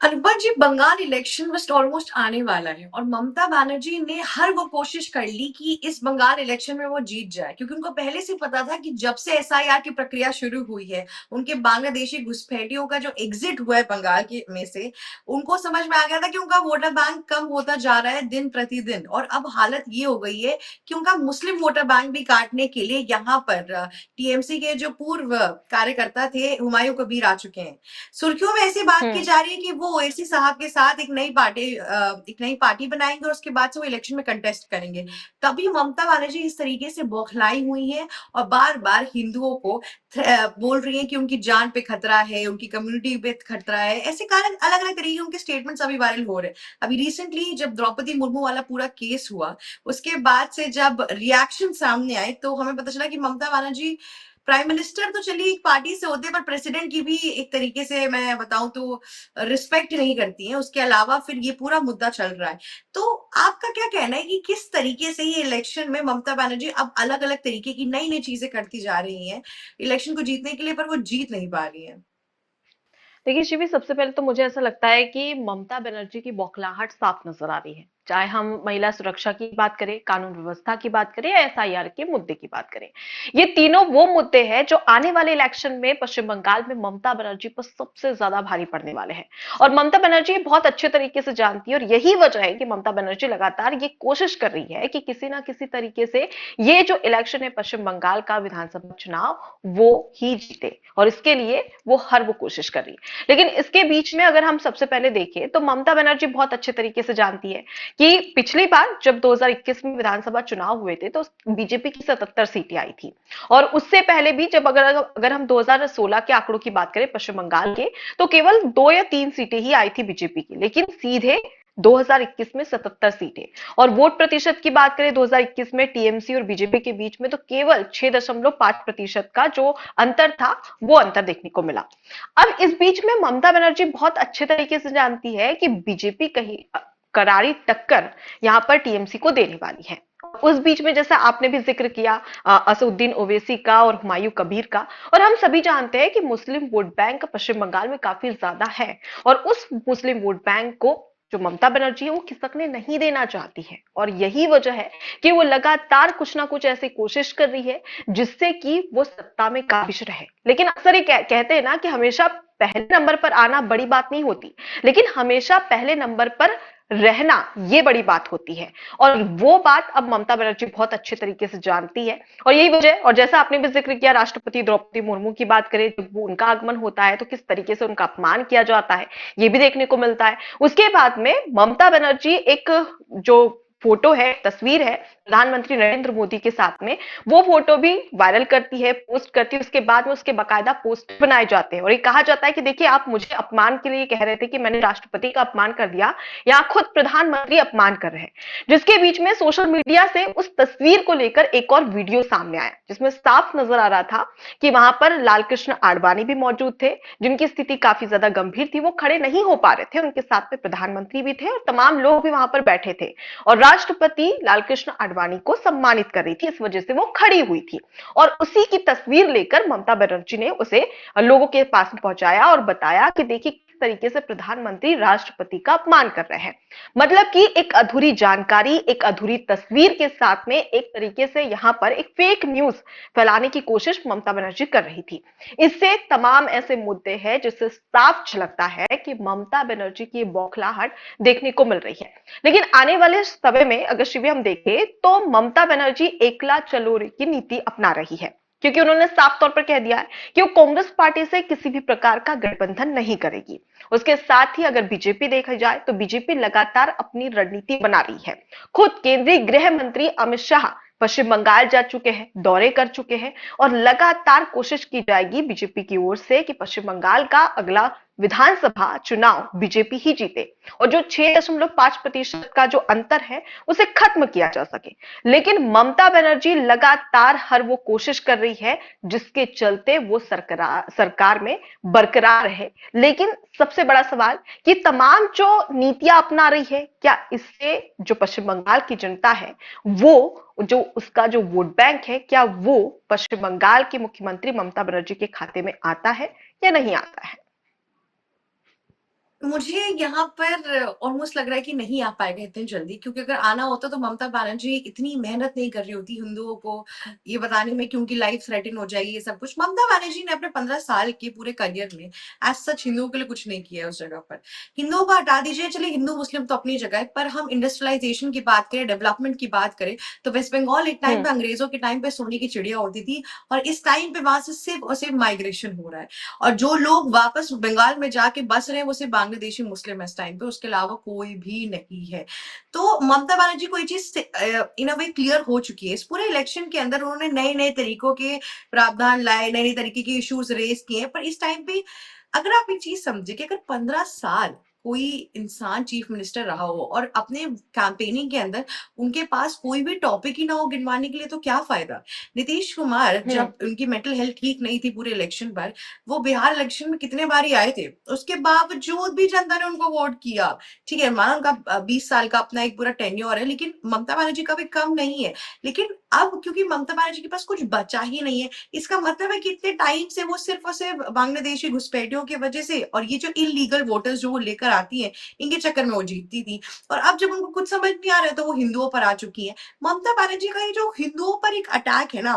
अकबर जी, Bengal election बस almost आने वाला है और ममता बनर्जी ने हर वो कोशिश कर ली कि इस बंगाल इलेक्शन में वो जीत जाए, क्योंकि उनको पहले से पता था कि जब से एसआईआर की प्रक्रिया शुरू हुई है, उनके बांग्लादेशी घुसपैठियों का जो एग्जिट हुआ है बंगाल के में से, उनको समझ में आ गया था कि उनका वोटर बैंक कम होता जा रहा है दिन प्रतिदिन। और अब हालत ये हो गई है कि उनका मुस्लिम वोटर बैंक भी काटने के लिए यहाँ पर टीएमसी के जो पूर्व कार्यकर्ता थे हुमायूं कबीर आ चुके हैं। सुर्खियों में ऐसी बात की हम्म। जा रही है कि वो ओवैसी साहब के साथ एक नई पार्टी बनाएंगे और उसके बाद से वो इलेक्शन में कंटेस्ट करेंगे। तभी ममता बनर्जी इस तरीके से बौखलाई हुई है और बार बार हिंदुओं को बोल रही है कि उनकी जान पे खतरा है, उनकी कम्युनिटी पे खतरा है। ऐसे कारण अलग अलग तरीके के उनके स्टेटमेंट्स अभी वायरल हो रहे हैं। अभी रिसेंटली जब द्रौपदी मुर्मू वाला पूरा केस हुआ, उसके बाद से जब रिएक्शन सामने आए तो हमें पता चला कि ममता बनर्जी प्राइम मिनिस्टर तो चलिए एक पार्टी से होते हैं, पर प्रेसिडेंट की भी एक तरीके से मैं बताऊं तो रिस्पेक्ट नहीं करती हैं। उसके अलावा फिर ये पूरा मुद्दा चल रहा है। तो आपका क्या कहना है कि किस तरीके से ये इलेक्शन में ममता बनर्जी अब अलग अलग तरीके की नई नई चीजें करती जा रही हैं इलेक्शन को जीतने के लिए, पर वो जीत नहीं पा रही है। देखिए शिवी, सबसे पहले तो मुझे ऐसा लगता है कि ममता बनर्जी की बौखलाहट साफ नजर आ रही है। चाहे हम महिला सुरक्षा की बात करें, कानून व्यवस्था की बात करें या एसआईआर के मुद्दे की बात करें, ये तीनों वो मुद्दे हैं जो आने वाले इलेक्शन में पश्चिम बंगाल में ममता बनर्जी पर सबसे ज्यादा भारी पड़ने वाले हैं। और ममता बनर्जी बहुत अच्छे तरीके से जानती है, और यही वजह है कि ममता बनर्जी लगातार ये कोशिश कर रही है कि किसी ना किसी तरीके से ये जो इलेक्शन है पश्चिम बंगाल का विधानसभा चुनाव, वो ही जीते, और इसके लिए वो हर वो कोशिश कर रही है। लेकिन इसके बीच में अगर हम सबसे पहले देखें तो ममता बनर्जी बहुत अच्छे तरीके से जानती है कि पिछली बार जब 2021 में विधानसभा चुनाव हुए थे तो बीजेपी की 77 सीटें आई थी। और उससे पहले भी जब अगर अगर हम 2016 के आंकड़ों की बात करें पश्चिम बंगाल के, तो केवल 2 या 3 सीटें ही आई थी बीजेपी की, लेकिन सीधे 2021 में 77 सीटें। और वोट प्रतिशत की बात करें 2021 में टीएमसी और बीजेपी के बीच में, तो केवल 6.5% का जो अंतर था, वो अंतर देखने को मिला। अब इस बीच में ममता बनर्जी बहुत अच्छे तरीके से जानती है कि बीजेपी कहीं करारी टक्कर यहां पर टीएमसी को देने वाली है। उस बीच में जैसा आपने भी जिक्र किया असदुद्दीन ओवैसी का और हुमायूं कबीर का, और हम सभी जानते हैं कि मुस्लिम वोट बैंक पश्चिम बंगाल में काफी ज्यादा है, और उस मुस्लिम वोट बैंक को जो ममता बनर्जी है वो खिसकने नहीं देना चाहती है। और यही वजह है कि वो लगातार कुछ ना कुछ ऐसी कोशिश कर रही है जिससे कि वो सत्ता में काबिज रहे। लेकिन अक्सर ये कहते हैं ना कि हमेशा पहले नंबर पर आना बड़ी बात नहीं होती, लेकिन हमेशा पहले नंबर पर रहना ये बड़ी बात होती है। और वो बात अब ममता बनर्जी बहुत अच्छे तरीके से जानती है, और यही वजह, और जैसा आपने भी जिक्र किया राष्ट्रपति द्रौपदी मुर्मू की बात करें, जब वो उनका आगमन होता है तो किस तरीके से उनका अपमान किया जाता है, ये भी देखने को मिलता है। उसके बाद में ममता बनर्जी एक जो फोटो है, तस्वीर है प्रधानमंत्री नरेंद्र मोदी के साथ में, वो फोटो भी वायरल करती है, पोस्ट करती है। उसके बाद में उसके बाकायदा पोस्ट बनाए जाते हैं और ये कहा जाता है कि देखिए आप मुझे अपमान के लिए कह रहे थे कि मैंने राष्ट्रपति का अपमान कर दिया, यहाँ खुद प्रधानमंत्री अपमान कर रहे हैं। जिसके बीच में सोशल मीडिया से उस तस्वीर को लेकर एक और वीडियो सामने आया जिसमें साफ नजर आ रहा था कि वहां पर लालकृष्ण आडवाणी भी मौजूद थे, जिनकी स्थिति काफी ज्यादा गंभीर थी, वो खड़े नहीं हो पा रहे थे। उनके साथ में प्रधानमंत्री भी थे और तमाम लोग भी वहां पर बैठे थे, और राष्ट्रपति लालकृष्ण आडवाणी को सम्मानित कर रही थी, इस वजह से वो खड़ी हुई थी। और उसी की तस्वीर लेकर ममता बनर्जी ने उसे लोगों के पास पहुंचाया और बताया कि देखिए किस तरीके से प्रधानमंत्री राष्ट्रपति का अपमान कर रहे हैं। मतलब कि एक अधूरी जानकारी, एक अधूरी तस्वीर के साथ में एक तरीके से यहां पर एक फेक न्यूज फैलाने की कोशिश ममता बनर्जी कर रही थी। इससे तमाम ऐसे मुद्दे हैं जिससे साफ झलकता है कि ममता बनर्जी की बौखलाहट देखने को मिल रही है। लेकिन आने वाले समय में अगर शिवी हम देखें तो ममता बनर्जी एकला चलो रे की नीति अपना रही है, क्योंकि उन्होंने साफ तौर पर कह दिया है कि वो कांग्रेस पार्टी से किसी भी प्रकार का गठबंधन नहीं करेगी। उसके साथ ही अगर बीजेपी देखा जाए तो बीजेपी लगातार अपनी रणनीति बना रही है। खुद केंद्रीय गृह मंत्री अमित शाह पश्चिम बंगाल जा चुके हैं, दौरे कर चुके हैं, और लगातार कोशिश की जाएगी बीजेपी की ओर से कि पश्चिम बंगाल का अगला विधानसभा चुनाव बीजेपी ही जीते, और जो 6.5% का जो अंतर है उसे खत्म किया जा सके। लेकिन ममता बनर्जी लगातार हर वो कोशिश कर रही है जिसके चलते वो सरकार में बरकरार रहे। लेकिन सबसे बड़ा सवाल कि तमाम जो नीतियां अपना रही है, क्या इससे जो पश्चिम बंगाल की जनता है, वो जो उसका जो वोट बैंक है, क्या वो पश्चिम बंगाल की मुख्यमंत्री ममता बनर्जी के खाते में आता है या नहीं आता है? मुझे यहाँ पर ऑलमोस्ट लग रहा है कि नहीं आ पाएगा इतनी जल्दी, क्योंकि अगर आना होता तो ममता बनर्जी इतनी मेहनत नहीं कर रही होती हिंदुओं को ये बताने में कि उनकी लाइफ थ्रेटन हो जाएगी ये सब कुछ। ममता बनर्जी ने अपने 15 साल के पूरे करियर में एज सच हिंदुओं के लिए कुछ नहीं किया है उस जगह पर। हिंदुओं को हटा दीजिए, चलिए हिंदू मुस्लिम तो अपनी जगह है, पर हम इंडस्ट्रियलाइजेशन की बात करें, डेवलपमेंट की बात करें, तो वेस्ट बंगाल एक टाइम हम्म। पे अंग्रेजों के टाइम पे सोने की चिड़िया होती थी, और इस टाइम पे वहां से सिर्फ और सिर्फ माइग्रेशन हो रहा है। और जो लोग वापस बंगाल में जाके बस रहे हैं वो सिर्फ बांग्लादेशी मुस्लिम है इस टाइम पे, उसके अलावा कोई भी नहीं है। तो ममता बनर्जी को ये चीज इन अ वे क्लियर हो चुकी है। इस पूरे इलेक्शन के अंदर उन्होंने नए नए तरीकों के प्रावधान लाए, नए नए तरीके के इश्यूज रेज किए, पर इस टाइम पे अगर आप एक चीज समझे कि अगर 15 साल कोई इंसान चीफ मिनिस्टर रहा हो और अपने कैंपेनिंग के अंदर उनके पास कोई भी टॉपिक ही ना हो गिनवाने के लिए, तो क्या फायदा। नीतीश कुमार हम्म। जब उनकी मेंटल हेल्थ ठीक नहीं थी पूरे इलेक्शन पर, वो बिहार इलेक्शन में कितने बारी आए थे, उसके बावजूद भी जनता ने उनको वोट किया। ठीक है, माना उनका 20 साल का अपना एक पूरा टेन्योर है, लेकिन ममता बनर्जी का भी कम नहीं है। लेकिन अब क्योंकि ममता बनर्जी के पास कुछ बचा ही नहीं है, इसका मतलब है कि इतने टाइम से वो सिर्फ और सिर्फ बांग्लादेशी घुसपैठियों की वजह से और ये जो इलीगल वोटर्स जो वो लेकर आती है, इनके चक्कर में वो जीतती थी। और अब जब उनको कुछ समझ नहीं आ रहा है तो वो हिंदुओं पर आ चुकी है। ममता बनर्जी का ये जो हिंदुओं पर एक अटैक है ना,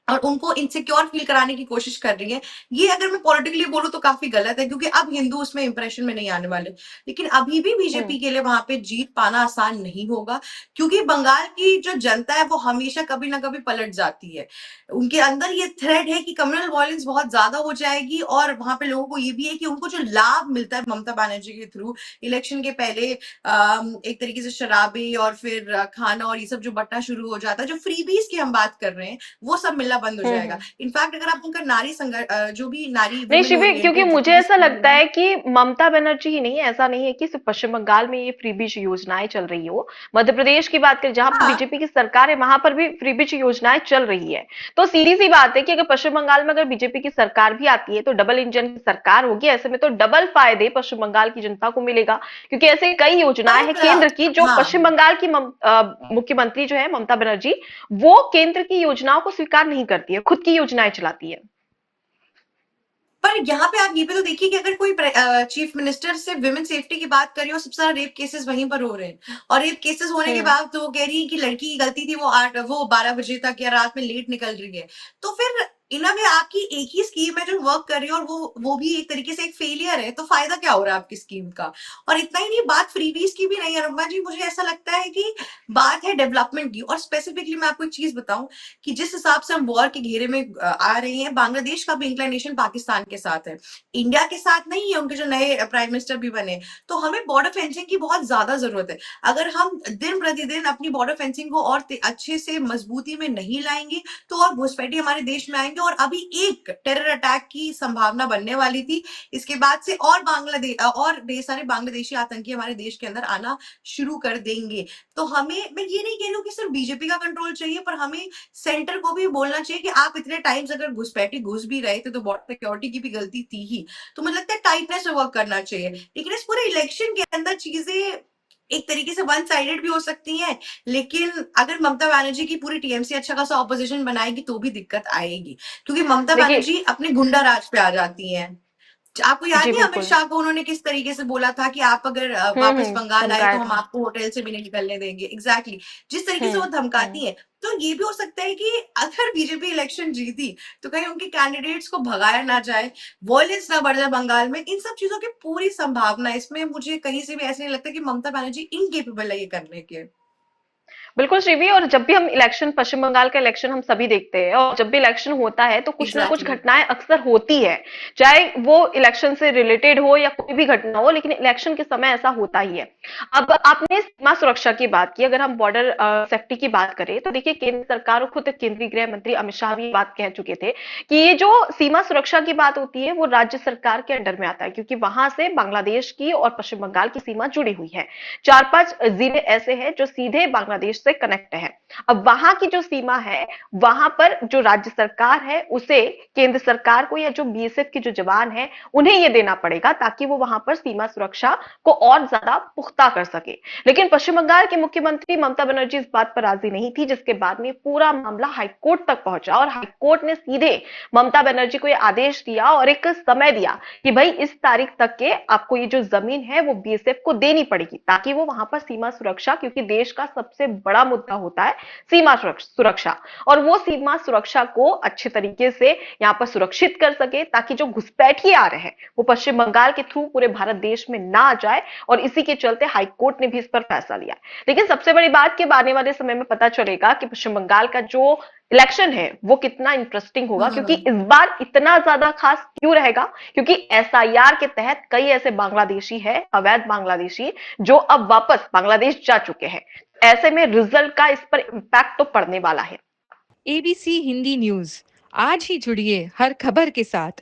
और उनको इनसिक्योर फील कराने की कोशिश कर रही है, ये अगर मैं पॉलिटिकली बोलूं तो काफी गलत है, क्योंकि अब हिंदू उसमें इंप्रेशन में नहीं आने वाले। लेकिन अभी भी हम्म। बीजेपी के लिए वहां पे जीत पाना आसान नहीं होगा, क्योंकि बंगाल की जो जनता है वो हमेशा कभी ना कभी पलट जाती है। उनके अंदर ये थ्रेड है कि कम्युनल वायलेंस बहुत ज्यादा हो जाएगी, और वहां पे लोगों को ये भी है कि उनको जो लाभ मिलता है ममता बनर्जी के थ्रू इलेक्शन के पहले, एक तरीके से शराबी और फिर खाना और ये सब जो बंटना शुरू हो जाता है, जो फ्रीबीज की हम बात कर रहे हैं, वो सब मिलना बंद हो जाएगा। हम्म। इनफैक्ट अगर आप उनका नारी संघर्ष, जो भी नारी नहीं वुमेन शिविर, क्योंकि ओरिएंटेड मुझे जितनी भी ऐसा स्कीम लगता है। है कि ममता बनर्जी ही नहीं, ऐसा नहीं है कि सिर्फ पश्चिम बंगाल में ये फ्रीबीज योजनाएं चल रही हो। मध्य प्रदेश की बात करें, जहां पर हाँ, बीजेपी की सरकार है, वहां पर भी फ्रीबीज योजनाएं चल रही है। तो सीधी सी बात है कि अगर पश्चिम बंगाल में अगर बीजेपी की सरकार भी आती है तो डबल इंजन की सरकार होगी, ऐसे में तो डबल फायदे पश्चिम बंगाल की जनता को मिलेगा। क्योंकि ऐसे कई योजनाएं हैं पर केंद्र की जो पश्चिम हाँ, बंगाल की मुख्यमंत्री जो है ममता बनर्जी, वो केंद्र की योजनाओं को स्वीकार नहीं करती है, खुद की योजनाएं चलाती है। पर यहाँ पे आप ये भी तो देखिए कि अगर कोई चीफ मिनिस्टर से विमेन सेफ्टी की बात करें और सबसे ज्यादा रेप केसेस वहीं पर हो रहे हैं, और रेप केसेस होने के हम्म। बाद तो वो कह रही है कि लड़की की गलती थी, वो 12 बजे तक या रात में लेट निकल रही है। तो फिर इन में आपकी एक ही स्कीम है जो वर्क कर रही है, और वो भी एक तरीके से एक फेलियर है, तो फायदा क्या हो रहा है आपकी स्कीम का। और इतना ही नहीं, बात फ्रीबीज की भी नहीं है रम्मा जी, मुझे ऐसा लगता है कि बात है डेवलपमेंट की। और स्पेसिफिकली मैं आपको एक चीज बताऊं कि जिस हिसाब से हम वॉर के घेरे में आ रहे हैं, बांग्लादेश का भी इंक्लाइनेशन पाकिस्तान के साथ है, इंडिया के साथ नहीं है। उनके जो नए प्राइम मिनिस्टर भी बने, तो हमें बॉर्डर फेंसिंग की बहुत ज्यादा जरूरत है। अगर हम दिन प्रतिदिन अपनी बॉर्डर फेंसिंग को और अच्छे से मजबूती में नहीं लाएंगे, तो और घुसपैठी हमारे देश में आएंगे। और अभी एक टेरर अटैक की संभावना बनने वाली थी, इसके बाद से और बांग्लादेश और ढेर सारे बांग्लादेशी आतंकी हमारे देश के अंदर आना शुरू कर देंगे। तो हमें, मैं ये नहीं कह रही हूँ कि सिर्फ बीजेपी का कंट्रोल चाहिए, पर हमें सेंटर को भी बोलना चाहिए कि आप इतने टाइम्स अगर घुसपैठी घुस भी रहे थे तो बॉर्डर सिक्योरिटी की भी गलती थी ही। तो मुझे लगता है टाइटनेस से वर्क करना चाहिए। लेकिन इस पूरे इलेक्शन के अंदर चीजें एक तरीके से वन साइडेड भी हो सकती हैं, लेकिन अगर ममता बनर्जी की पूरी टीएमसी अच्छा खासा ऑपोजिशन बनाएगी तो भी दिक्कत आएगी, क्योंकि ममता देखिए। बनर्जी अपने गुंडा राज पे आ जाती हैं। आपको याद जी नहीं अमित बिल्कुल। शाह को उन्होंने किस तरीके से बोला था कि आप अगर वापस बंगाल आए धमकाया तो हम था। आपको होटल से भी नहीं निकलने देंगे। एग्जैक्टली जिस तरीके से वो हम्म। धमकाती है। तो ये भी हो सकता है कि अगर बीजेपी इलेक्शन जीती तो कहीं उनके कैंडिडेट्स को भगाया ना जाए, वॉयलेंस ना बढ़ जाए बंगाल में, इन सब चीजों की पूरी संभावना है। इसमें मुझे कहीं से भी ऐसे नहीं लगता कि ममता बनर्जी इनकेपेबल है ये करने के। बिल्कुल श्रीवी, और जब भी हम इलेक्शन, पश्चिम बंगाल का इलेक्शन हम सभी देखते हैं, और जब भी इलेक्शन होता है तो कुछ ना कुछ एग्जैक्टली। घटनाएं अक्सर होती है। चाहे वो इलेक्शन से रिलेटेड हो या कोई भी घटना हो, लेकिन इलेक्शन के समय ऐसा होता ही है। अब आपने सीमा सुरक्षा की बात की, अगर हम बॉर्डर सेफ्टी की बात करें तो देखिए, केंद्र सरकार और खुद केंद्रीय गृह मंत्री अमित शाह भी ये बात कह चुके थे कि ये जो सीमा सुरक्षा की बात होती है वो राज्य सरकार के अंडर में आता है, क्योंकि वहां से बांग्लादेश की और पश्चिम बंगाल की सीमा जुड़ी हुई है। 4-5 जिले ऐसे हैं जो सीधे बांग्लादेश से कनेक्ट है। अब वहां की जो सीमा है, वहां पर जो राज्य सरकार है उसे केंद्र सरकार को या जो बीएसएफ के जो जवान हैं उन्हें ये देना पड़ेगा ताकि वो वहां पर सीमा सुरक्षा को और ज्यादा पुख्ता कर सके। लेकिन पश्चिम बंगाल की मुख्यमंत्री ममता बनर्जी इस बात पर राजी नहीं थी, जिसके बाद में पूरा मामला हाईकोर्ट तक पहुंचा और हाईकोर्ट ने सीधे ममता बनर्जी को यह आदेश दिया और एक समय दिया कि भाई इस तारीख तक के आपको ये जो जमीन है वो बीएसएफ को देनी पड़ेगी ताकि वो वहां पर सीमा सुरक्षा, क्योंकि देश का सबसे बड़ा मुद्दा होता है सीमा सुरक्षा, और वो सीमा सुरक्षा को अच्छे तरीके से यहाँ पर सुरक्षित कर सके ताकि जो घुसपैठिए आ रहे हैं वो पश्चिम बंगाल के थ्रू पूरे भारत देश में ना आ जाए। और इसी के चलते हाईकोर्ट ने भी इस पर फैसला लिया। लेकिन सबसे बड़ी बात कि आने वाले समय में पता चलेगा कि पश्चिम बंगाल का जो इलेक्शन है वो कितना इंटरेस्टिंग होगा, क्योंकि हम्म। इस बार इतना ज्यादा खास क्यों रहेगा, क्योंकि एसआईआर के तहत कई ऐसे बांग्लादेशी है, अवैध बांग्लादेशी, जो अब वापस बांग्लादेश जा चुके हैं। ऐसे में रिजल्ट का इस पर इम्पैक्ट तो पड़ने वाला है। एबीसी हिंदी न्यूज, आज ही जुड़िए हर खबर के साथ।